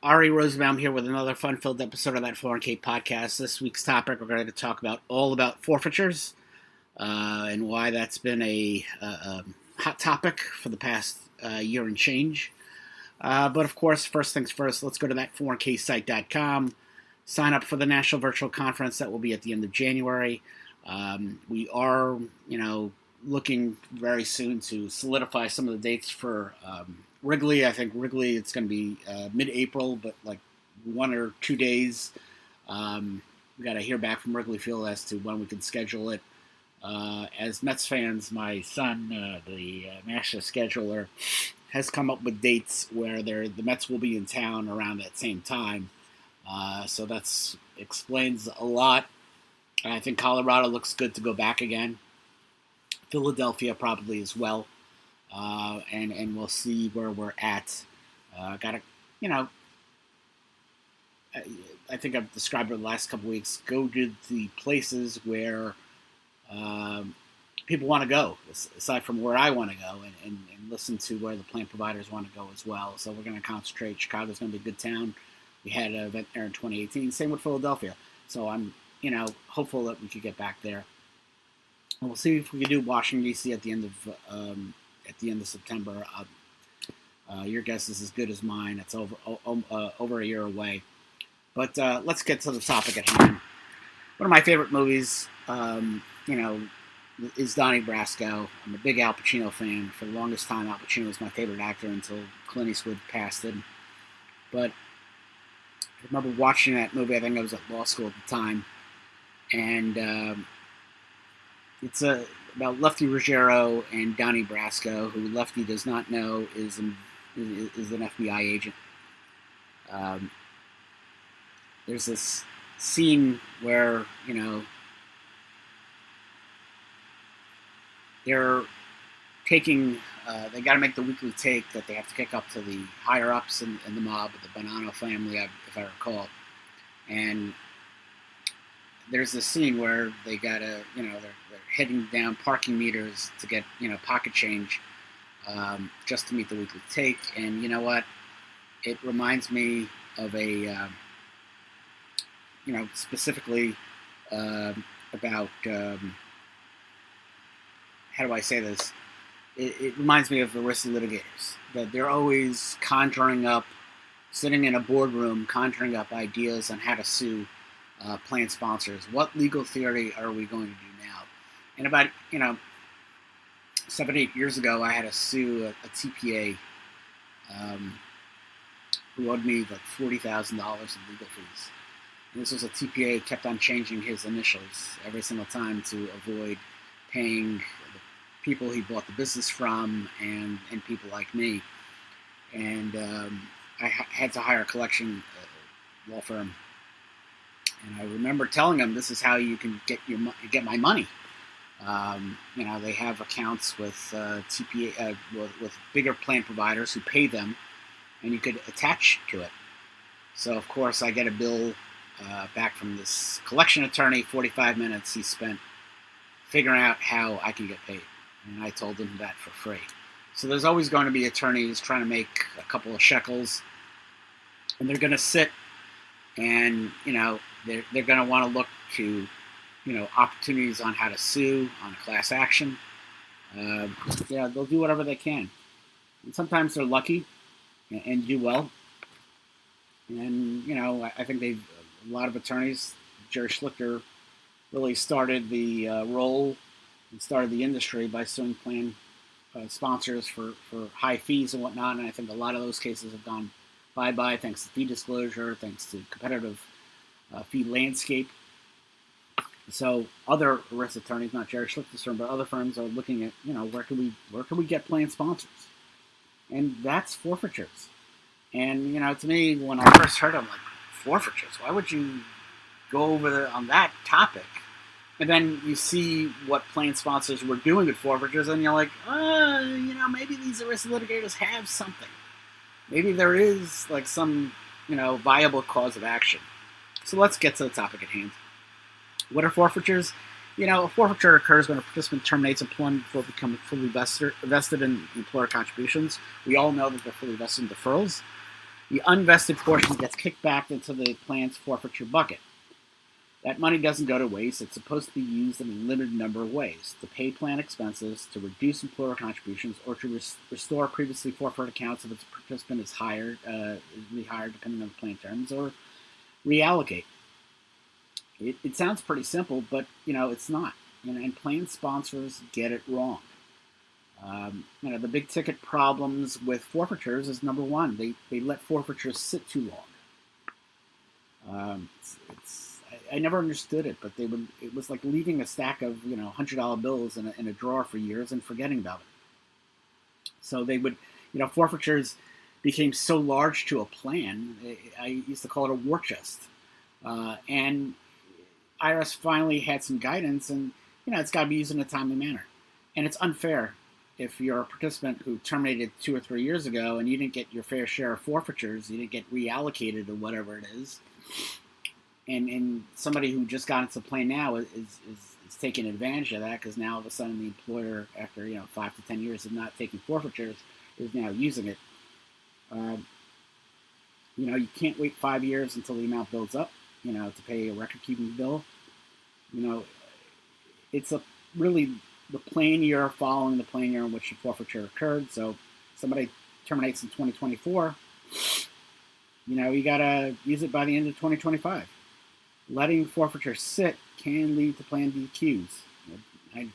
Ari Rosenbaum here with another fun-filled episode of that 4K podcast. This week's topic, we're going to talk about forfeitures and why that's been a hot topic for the past year and change. But of course, first things first, let's go to that 4ksite.com, sign up for the National Virtual Conference that will be at the end of January. We are, looking very soon to solidify some of the dates for Wrigley. I think Wrigley, it's going to be mid-April, but like 1 or 2 days. We got to hear back from Wrigley Field as to when we can schedule it. As Mets fans, my son, the master scheduler, has come up with dates where the Mets will be in town around that same time. So that explains a lot. I think Colorado looks good to go back again. Philadelphia probably as well. And we'll see where we're at. I think I've described it the last couple of weeks. Go to the places where people want to go, aside from where I want to go, and listen to where the plan providers want to go as well. So we're going to concentrate. Chicago's going to be a good town. We had an event there in 2018. Same with Philadelphia. So I'm, hopeful that we could get back there. And we'll see if we can do Washington D.C. at the end of September. Your guess is as good as mine. It's over a year away. But let's get to the topic at hand. One of my favorite movies, is Donnie Brasco. I'm a big Al Pacino fan. For the longest time, Al Pacino was my favorite actor until Clint Eastwood passed him. But I remember watching that movie. I think I was at law school at the time. And it's about Lefty Ruggiero and Donnie Brasco, who Lefty does not know is an FBI agent. There's this scene where, they're taking, they got to make the weekly take that they have to kick up to the higher-ups in the mob, the Bonanno family, if I recall. And there's this scene where they got to, they're heading down parking meters to get, pocket change just to meet the weekly take. And you know what? It reminds me of specifically about, how do I say this? It reminds me of the risky litigators, that they're always sitting in a boardroom, conjuring up ideas on how to sue plan sponsors. What legal theory are we going to do now? And about, 7-8 years ago, I had to sue a TPA who owed me like $40,000 in legal fees. And this was a TPA kept on changing his initials every single time to avoid paying the people he bought the business from and people like me. And I had to hire a collection law firm. And I remember telling him, this is how you can get my money. They have accounts with TPA, with bigger plan providers who pay them, and you could attach to it. So, of course, I get a bill back from this collection attorney, 45 minutes he spent figuring out how I can get paid. And I told him that for free. So there's always going to be attorneys trying to make a couple of shekels, and they're going to sit and, they're going to want to look to, opportunities on how to sue, on class action. They'll do whatever they can. And sometimes they're lucky and do well. And, I think a lot of attorneys, Jerry Schlichter really started the role and started the industry by suing plan sponsors for high fees and whatnot. And I think a lot of those cases have gone bye-bye thanks to fee disclosure, thanks to competitive fee landscape. So other risk attorneys, not Jerry Schlichter's firm, but other firms are looking at, where can we get plan sponsors? And that's forfeitures. And, to me, when I first heard it, I'm like, forfeitures? Why would you go over on that topic? And then you see what plan sponsors were doing with forfeitures, and you're like, maybe these risk litigators have something. Maybe there is like some, viable cause of action. So let's get to the topic at hand. What are forfeitures? A forfeiture occurs when a participant terminates employment before becoming fully vested in employer contributions. We all know that they're fully vested in deferrals. The unvested portion gets kicked back into the plan's forfeiture bucket. That money doesn't go to waste. It's supposed to be used in a limited number of ways: to pay plan expenses, to reduce employer contributions, or to restore previously forfeited accounts if its participant is rehired depending on the plan terms, or reallocate. It sounds pretty simple, but it's not. And plan sponsors get it wrong. The big ticket problems with forfeitures is, number one, they let forfeitures sit too long. I never understood it, but it was like leaving a stack of $100 bills in a drawer for years and forgetting about it. So they would, forfeitures became so large to a plan. I used to call it a war chest, and IRS finally had some guidance, and it's got to be used in a timely manner, and it's unfair if you're a participant who terminated 2 or 3 years ago and you didn't get your fair share of forfeitures, you didn't get reallocated or whatever it is, and somebody who just got into the plan now is taking advantage of that, because now all of a sudden the employer, after 5 to 10 years of not taking forfeitures, is now using it. You can't wait 5 years until the amount builds up, to pay a record-keeping bill. It's really the plan year following the plan year in which the forfeiture occurred. So somebody terminates in 2024, you got to use it by the end of 2025. Letting forfeiture sit can lead to plan DQs. I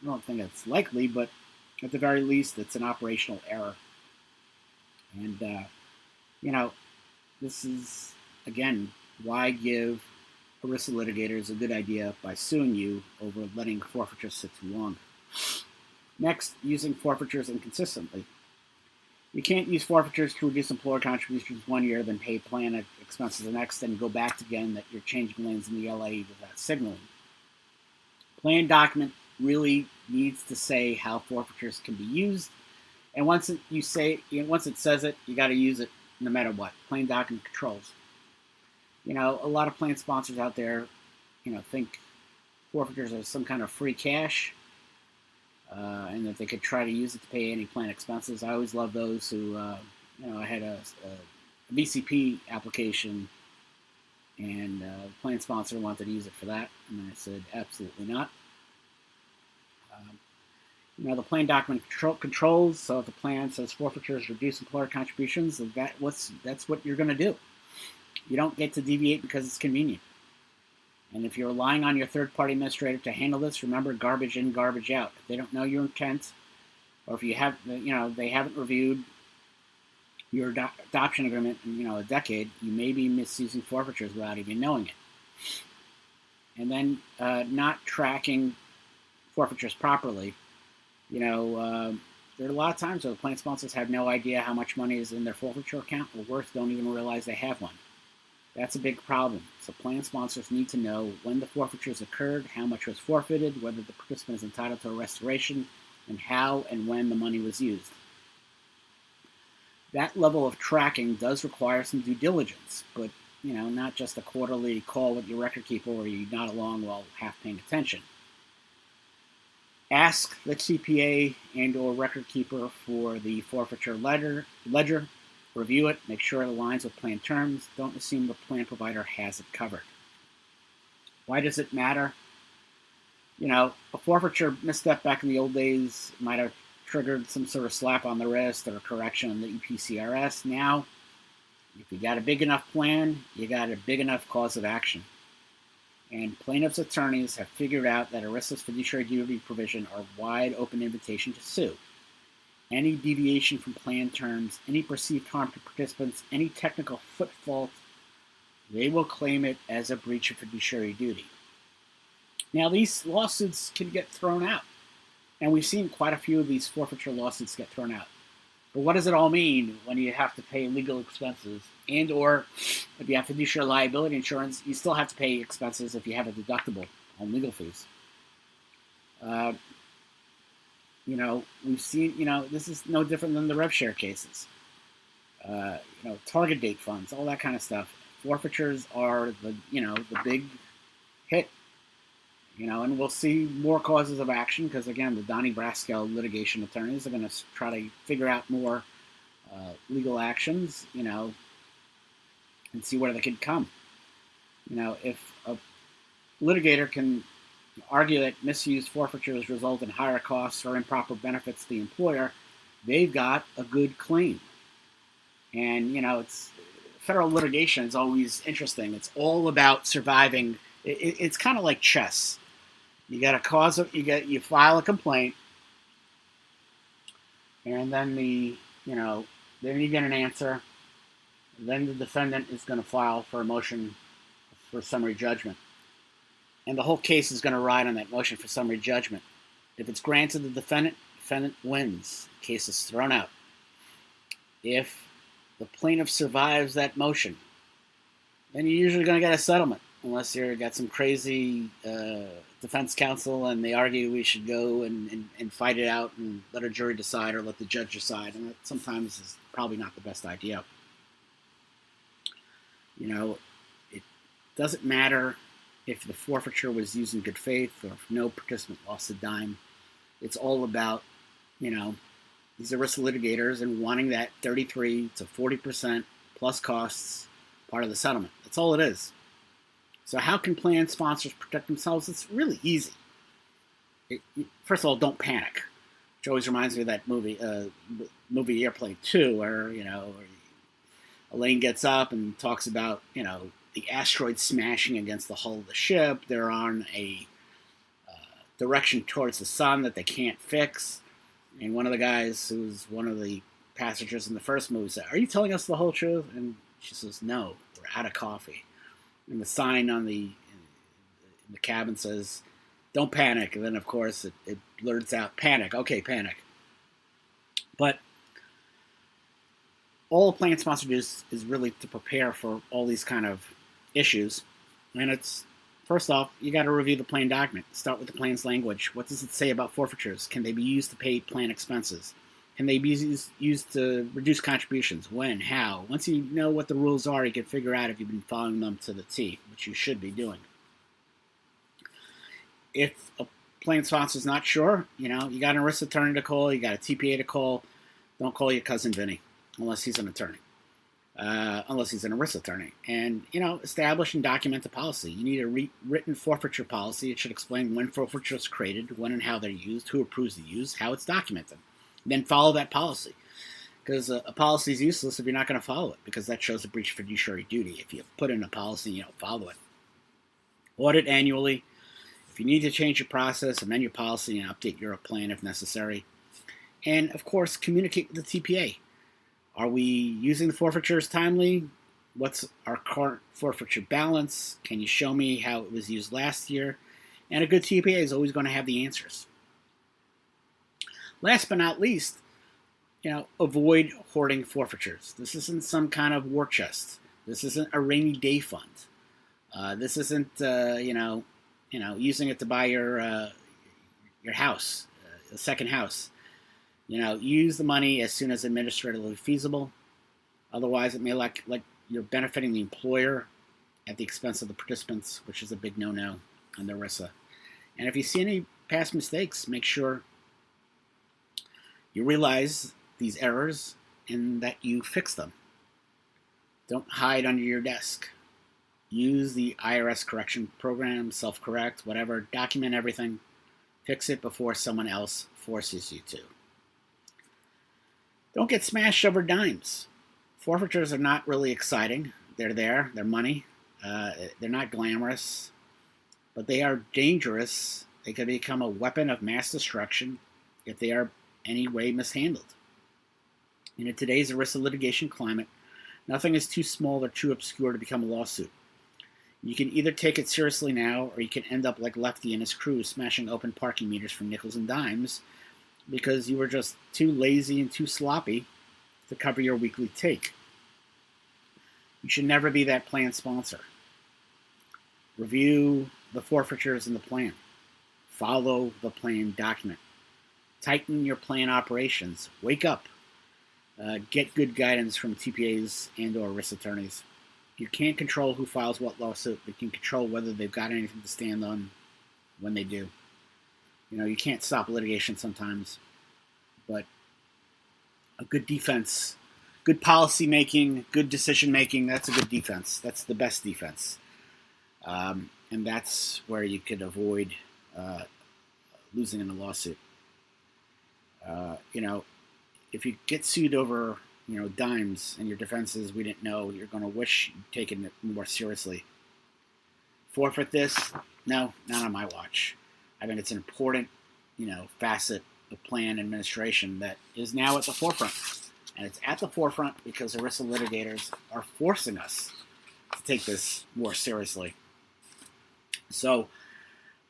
don't think it's likely, but at the very least, it's an operational error. And, this is, again, why give ERISA litigators a good idea by suing you over letting forfeitures sit too long. Next, using forfeitures inconsistently. You can't use forfeitures to reduce employer contributions 1 year, then pay plan expenses the next, and go back again that you're changing lanes in the LA without signaling. Plan document really needs to say how forfeitures can be used, and once it says it, you got to use it no matter what. Plan document controls. A lot of plan sponsors out there, think forfeitures are some kind of free cash, and that they could try to use it to pay any plan expenses. I always love those who, I had a VCP application, and the plan sponsor wanted to use it for that, and I said, absolutely not. The plan document controls, so if the plan says forfeitures reduce employer contributions, that's what you're going to do. You don't get to deviate because it's convenient. And if you're relying on your third-party administrator to handle this, remember, garbage in, garbage out. If they don't know your intent, or if you have, they haven't reviewed your adoption agreement in, a decade, you may be misusing forfeitures without even knowing it. And then not tracking forfeitures properly. There are a lot of times where the plan sponsors have no idea how much money is in their forfeiture account, or worse, don't even realize they have one. That's a big problem. So plan sponsors need to know when the forfeitures occurred, how much was forfeited, whether the participant is entitled to a restoration, and how and when the money was used. That level of tracking does require some due diligence, but not just a quarterly call with your record keeper where you nod along while half paying attention. Ask the CPA and or record keeper for the forfeiture ledger. Review it, make sure it aligns with plan terms. Don't assume the plan provider has it covered. Why does it matter? A forfeiture misstep back in the old days might have triggered some sort of slap on the wrist or a correction on the EPCRS. Now, if you got a big enough plan, you got a big enough cause of action. And plaintiffs' attorneys have figured out that ERISA's fiduciary duty provision are wide open invitation to sue. Any deviation from plan terms, any perceived harm to participants, any technical foot fault, they will claim it as a breach of fiduciary duty. Now, these lawsuits can get thrown out, and we've seen quite a few of these forfeiture lawsuits get thrown out. But what does it all mean when you have to pay legal expenses, and or if you have fiduciary liability insurance, you still have to pay expenses if you have a deductible on legal fees? We've seen, this is no different than the rev share cases. Target date funds, all that kind of stuff. Forfeitures are the big hit. And we'll see more causes of action because, again, the Donnie Brasco litigation attorneys are going to try to figure out more legal actions. and see where they can come. If a litigator can argue that misused forfeitures result in higher costs or improper benefits to the employer, they've got a good claim. And it's federal litigation is always interesting. It's all about surviving. It's kind of like chess. You got a cause of you file a complaint, and then then you get an answer. Then the defendant is going to file for a motion for summary judgment, and the whole case is going to ride on that motion for summary judgment. If it's granted, the defendant wins. The case is thrown out. If the plaintiff survives that motion, then you're usually going to get a settlement, unless you've got some crazy defense counsel and they argue we should go and fight it out and let a jury decide or let the judge decide. And that sometimes is probably not the best idea. It doesn't matter if the forfeiture was used in good faith or if no participant lost a dime. It's all about, these ERISA litigators and wanting that 33 to 40% plus costs part of the settlement. That's all it is. So how can plan sponsors protect themselves? It's really easy. First of all, don't panic. Which always reminds me of that movie Airplane 2, where, Elaine gets up and talks about, the asteroid smashing against the hull of the ship. They're on a direction towards the sun that they can't fix. And one of the guys, who's one of the passengers in the first movie, said, "Are you telling us the whole truth?" And she says, "No, we're out of coffee." And the sign on in the cabin says, "Don't panic." And then, of course, it blurts out, "Panic." Okay, panic. But all a plan sponsor does is really to prepare for all these kind of issues. And it's, first off, you got to review the plan document. Start with the plan's language. What does it say about forfeitures? Can they be used to pay plan expenses? Can they be used to reduce contributions? When? How? Once you know what the rules are, you can figure out if you've been following them to the T, which you should be doing. If a plan sponsor is not sure, you got an ERISA attorney to call, you got a TPA to call. Don't call your cousin Vinny unless he's an attorney. Unless he's an ERISA attorney. And, establish and document the policy. You need a written forfeiture policy. It should explain when forfeiture is created, when and how they're used, who approves the use, how it's documented. Then follow that policy. Because a policy is useless if you're not going to follow it, because that shows a breach of fiduciary duty. If you put in a policy and you don't follow it. Audit annually. If you need to change your process, amend your policy and update your plan if necessary. And, of course, communicate with the TPA. Are we using the forfeitures timely? What's our current forfeiture balance? Can you show me how it was used last year? And a good TPA is always going to have the answers. Last but not least, avoid hoarding forfeitures. This isn't some kind of war chest. This isn't a rainy day fund. This isn't, using it to buy your house, a second house. Use the money as soon as administratively feasible. Otherwise, it may look like you're benefiting the employer at the expense of the participants, which is a big no-no on the ERISA. And if you see any past mistakes, make sure you realize these errors and that you fix them. Don't hide under your desk. Use the IRS correction program, self-correct, whatever. Document everything. Fix it before someone else forces you to. Don't get smashed over dimes. Forfeitures are not really exciting. They're there. They're money. They're not glamorous. But they are dangerous. They can become a weapon of mass destruction if they are any way mishandled. In today's ERISA litigation climate, nothing is too small or too obscure to become a lawsuit. You can either take it seriously now, or you can end up like Lefty and his crew smashing open parking meters for nickels and dimes because you were just too lazy and too sloppy to cover your weekly take. You should never be that plan sponsor. Review the forfeitures in the plan. Follow the plan document. Tighten your plan operations. Wake up. Get good guidance from TPAs and or risk attorneys. You can't control who files what lawsuit, but you can control whether they've got anything to stand on when they do. You can't stop litigation sometimes, but a good defense good policy making, good decision making. That's a good defense. That's the best defense. And that's where you could avoid losing in a lawsuit. If you get sued over, dimes and your defense is we didn't know, you're going to wish you'd taken it more seriously. Forfeit this? No, not on my watch. I think it's an important, facet of plan administration that is now at the forefront. And it's at the forefront because ERISA litigators are forcing us to take this more seriously. So,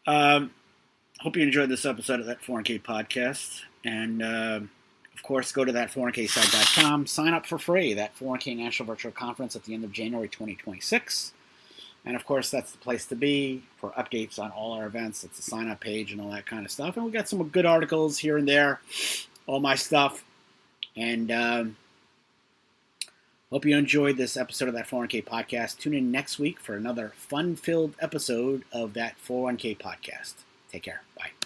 hope you enjoyed this episode of That 401k Podcast. And, of course, go to that401ksite.com. Sign up for free. That 401k National Virtual Conference at the end of January 2026. And, of course, that's the place to be for updates on all our events. It's a sign-up page and all that kind of stuff. And we got some good articles here and there, all my stuff. And hope you enjoyed this episode of That 401k Podcast. Tune in next week for another fun-filled episode of That 401k Podcast. Take care. Bye.